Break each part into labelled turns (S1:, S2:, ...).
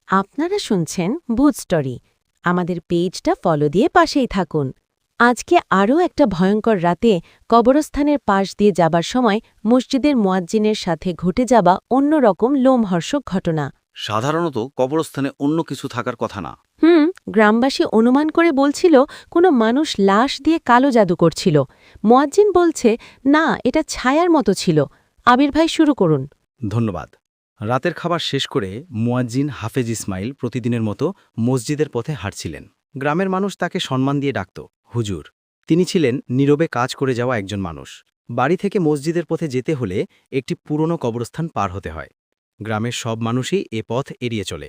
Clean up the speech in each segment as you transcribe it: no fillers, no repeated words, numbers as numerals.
S1: আপনারা শুনছেন ভূত স্টোরি। আমাদের পেজটা ফলো দিয়ে পাশেই থাকুন। আজকে আরও একটা ভয়ঙ্কর রাতে কবরস্থানের পাশ দিয়ে যাবার সময় মসজিদের মুয়াজ্জিনের সাথে ঘটে যাওয়া অন্যরকম লোমহর্ষক ঘটনা।
S2: সাধারণত কবরস্থানে অন্য কিছু থাকার কথা না।
S1: গ্রামবাসী অনুমান করে বলছিল কোনো মানুষ লাশ দিয়ে কালো জাদু করছিল। মুয়াজ্জিন বলছে না, এটা ছায়ার মতো ছিল। আবির ভাই, শুরু করুন।
S3: ধন্যবাদ। রাতের খাবার শেষ করে মুয়াজ্জিন হাফেজ ইসমাইল প্রতিদিনের মতো মসজিদের পথে হাঁটছিলেন। গ্রামের মানুষ তাকে সম্মান দিয়ে ডাকত হুজুর। তিনি ছিলেন নীরবে কাজ করে যাওয়া একজন মানুষ। বাড়ি থেকে মসজিদের পথে যেতে হলে একটি পুরনো কবরস্থান পার হতে হয়। গ্রামের সব মানুষই এ পথ এড়িয়ে চলে,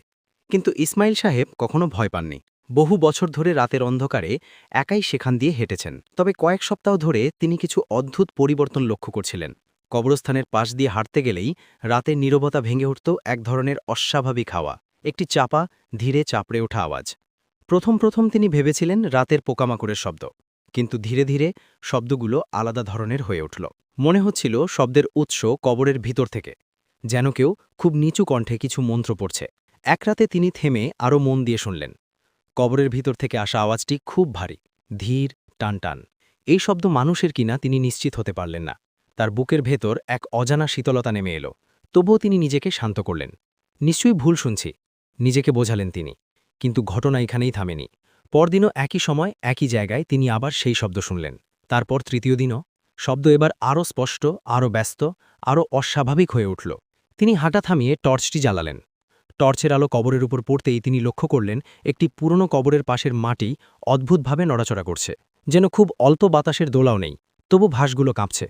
S3: কিন্তু ইসমাইল সাহেব কখনো ভয় পাননি। বহু বছর ধরে রাতের অন্ধকারে একাই সেখান দিয়ে হেঁটেছেন। তবে কয়েক সপ্তাহ ধরে তিনি কিছু অদ্ভুত পরিবর্তন লক্ষ্য করছিলেন। কবরস্থানের পাশ দিয়ে হাঁটতে গেলেই রাতের নীরবতা ভেঙে উঠত এক ধরনের অস্বাভাবিক হাওয়া, একটি চাপা, ধীরে চাপড়ে ওঠা আওয়াজ। প্রথম প্রথম তিনি ভেবেছিলেন রাতের পোকামাকড়ের শব্দ, কিন্তু ধীরে ধীরে শব্দগুলো আলাদা ধরনের হয়ে উঠল। মনে হচ্ছিল শব্দের উৎস কবরের ভিতর থেকে, যেন কেউ খুব নিচু কণ্ঠে কিছু মন্ত্র পড়ছে। এক রাতে তিনি থেমে আরও মন দিয়ে শুনলেন। কবরের ভিতর থেকে আসা আওয়াজটি খুব ভারী, ধীর, টানটান। এই শব্দ মানুষের কিনা তিনি নিশ্চিত হতে পারলেন না। তার বুকের ভেতর এক অজানা শীতলতা নেমে এলো। তবুও তিনি নিজেকে শান্ত করলেন। নিশ্চয়ই ভুল শুনছি, নিজেকে বোঝালেন তিনি। কিন্তু ঘটনা এখানেই থামেনি। পরদিনও একই সময় একই জায়গায় তিনি আবার সেই শব্দ শুনলেন। তারপর তৃতীয় দিনও শব্দ এবার আরও স্পষ্ট, আরও ব্যস্ত, আরও অস্বাভাবিক হয়ে উঠল। তিনি হাঁটা থামিয়ে টর্চটি জ্বালালেন। টর্চের আলো কবরের উপর পড়তেই তিনি লক্ষ্য করলেন একটি পুরনো কবরের পাশের মাটি অদ্ভুতভাবে নড়াচড়া করছে, যেন খুব অল্প বাতাসের দোলাও নেই, তবু ভাসগুলো কাঁপছে।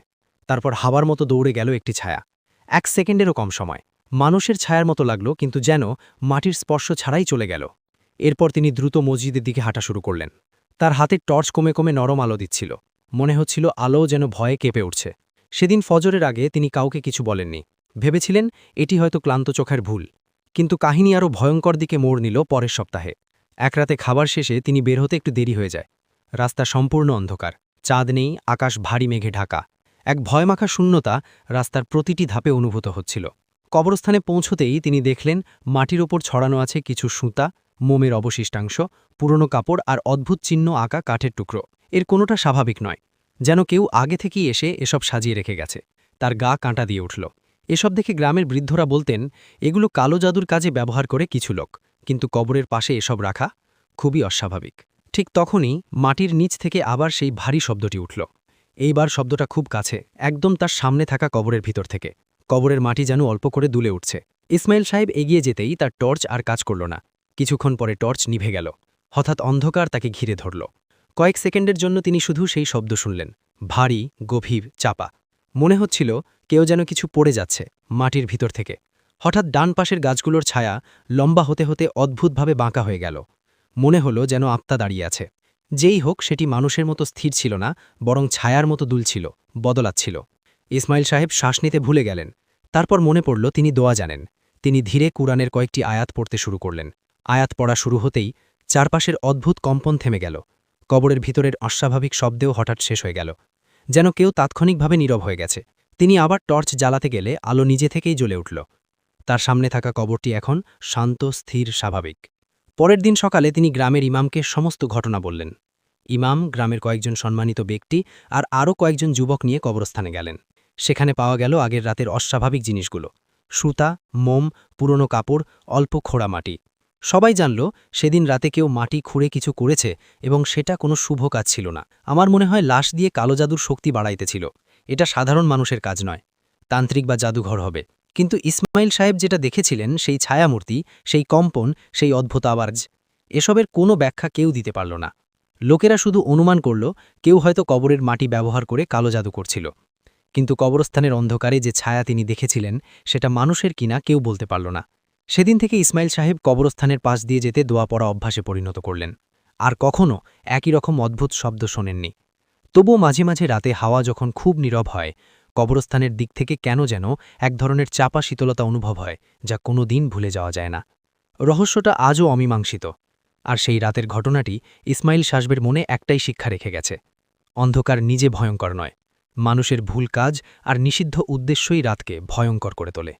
S3: তারপর হাওয়ার মতো দৌড়ে গেল একটি ছায়া। 1 সেকেন্ডেরও কম সময়। মানুষের ছায়ার মতো লাগল, কিন্তু যেন মাটির স্পর্শ ছাড়াই চলে গেল। এরপর তিনি দ্রুত মসজিদের দিকে হাঁটা শুরু করলেন। তার হাতের টর্চ কমে কমে নরম আলো দিচ্ছিল। মনে হচ্ছিল আলোও যেন ভয়ে কেঁপে উঠছে। সেদিন ফজরের আগে তিনি কাউকে কিছু বলেননি। ভেবেছিলেন এটি হয়তো ক্লান্ত চোখের ভুল। কিন্তু কাহিনী আরও ভয়ঙ্কর দিকে মোড় নিল পরের সপ্তাহে। এক রাতে খাবার শেষে তিনি বের হতে একটু দেরি হয়ে যায়। রাস্তা সম্পূর্ণ অন্ধকার, চাঁদ নেই, আকাশ ভারী মেঘে ঢাকা। এক ভয়মাখা শূন্যতা রাস্তার প্রতিটি ধাপে অনুভূত হচ্ছিল। কবরস্থানে পৌঁছতেই তিনি দেখলেন মাটির ওপর ছড়ানো আছে কিছু সুতা, মোমের অবশিষ্টাংশ, পুরনো কাপড় আর অদ্ভুত চিহ্ন আঁকা কাঠের টুকরো। এর কোনোটা স্বাভাবিক নয়, যেন কেউ আগে থেকেই এসে এসব সাজিয়ে রেখে গেছে। তার গা কাঁটা দিয়ে উঠল। এসব দেখে গ্রামের বৃদ্ধরা বলতেন এগুলো কালো জাদুর কাজে ব্যবহার করে কিছু লোক, কিন্তু কবরের পাশে এসব রাখা খুবই অস্বাভাবিক। ঠিক তখনই মাটির নিচ থেকে আবার সেই ভারী শব্দটি উঠল। এইবার শব্দটা খুব কাছে, একদম তার সামনে থাকা কবরের ভিতর থেকে। কবরের মাটি যেন অল্প করে দুলে উঠছে। ইসমাইল সাহেব এগিয়ে যেতেই তার টর্চ আর কাজ করল না। কিছুক্ষণ পরে টর্চ নিভে গেল। হঠাৎ অন্ধকার তাকে ঘিরে ধরল। কয়েক সেকেন্ডের জন্য তিনি শুধু সেই শব্দ শুনলেন, ভারী, গভীর, চাপা। মনে হচ্ছিল কেউ যেন কিছু পড়ে যাচ্ছে মাটির ভিতর থেকে। হঠাৎ ডান পাশের গাছগুলোর ছায়া লম্বা হতে হতে অদ্ভুতভাবে বাঁকা হয়ে গেল। মনে হলো যেন আত্মা দাঁড়িয়ে আছে। যেই হোক, সেটি মানুষের মতো স্থির ছিল না, বরং ছায়ার মতো দুলছিল, বদলাচ্ছিল। ইসমাইল সাহেব শ্বাস নিতে ভুলে গেলেন। তারপর মনে পড়ল তিনি দোয়া জানেন। তিনি ধীরে কুরআনের কয়েকটি আয়াত পড়তে শুরু করলেন। আয়াত পড়া শুরু হতেই চারপাশের অদ্ভুত কম্পন থেমে গেল। কবরের ভিতরের অস্বাভাবিক শব্দেও হঠাৎ শেষ হয়ে গেল, যেন কেউ তাৎক্ষণিকভাবে নীরব হয়ে গেছে। তিনি আবার টর্চ জ্বালাতে গেলে আলো নিজে থেকেই জ্বলে উঠল। তার সামনে থাকা কবরটি এখন শান্ত, স্থির, স্বাভাবিক। পরের দিন সকালে তিনি গ্রামের ইমামকে সমস্ত ঘটনা বললেন। ইমাম গ্রামের কয়েকজন সম্মানিত ব্যক্তি আর আরও কয়েকজন যুবক নিয়ে কবরস্থানে গেলেন। সেখানে পাওয়া গেল আগের রাতের অস্বাভাবিক জিনিসগুলো, সুতা, মোম, পুরনো কাপড়, অল্প খোঁড়া মাটি। সবাই জানল সেদিন রাতে কেউ মাটি খুঁড়ে কিছু করেছে, এবং সেটা কোনো শুভ কাজ ছিল না। আমার মনে হয় লাশ দিয়ে কালো জাদুর শক্তি বাড়াইতেছিল। এটা সাধারণ মানুষের কাজ নয়, তান্ত্রিক বা জাদুঘর হবে। কিন্তু ইসমাইল সাহেব যেটা দেখেছিলেন, সেই ছায়ামূর্তি, সেই কম্পন, সেই অদ্ভুত আওয়াজ, এসবের কোনো ব্যাখ্যা কেউ দিতে পারল না। লোকেরা শুধু অনুমান করল কেউ হয়তো কবরের মাটি ব্যবহার করে কালো জাদু করছিল। কিন্তু কবরস্থানের অন্ধকারে যে ছায়া তিনি দেখেছিলেন, সেটা মানুষের কিনা কেউ বলতে পারল না। সেদিন থেকে ইসমাইল সাহেব কবরস্থানের পাশ দিয়ে যেতে দোয়া পড়া অভ্যাসে পরিণত করলেন। আর কখনও একই রকম অদ্ভুত শব্দ শোনেননি। তবুও মাঝে মাঝে রাতে হাওয়া যখন খুব নীরব হয়, কবরস্থানের দিক থেকে কেন যেন এক ধরনের চাপা শীতলতা অনুভব হয়, যা কোনো দিন ভুলে যাওয়া যায় না। রহস্যটা আজও অমীমাংসিত। আর সেই রাতের ঘটনাটি ইসমাইল সাহেবের মনে একটাই শিক্ষা রেখে গেছে: অন্ধকার নিজে ভয়ঙ্কর নয়, মানুষের ভুল কাজ আর নিষিদ্ধ উদ্দেশ্যই রাতকে ভয়ঙ্কর করে তোলে।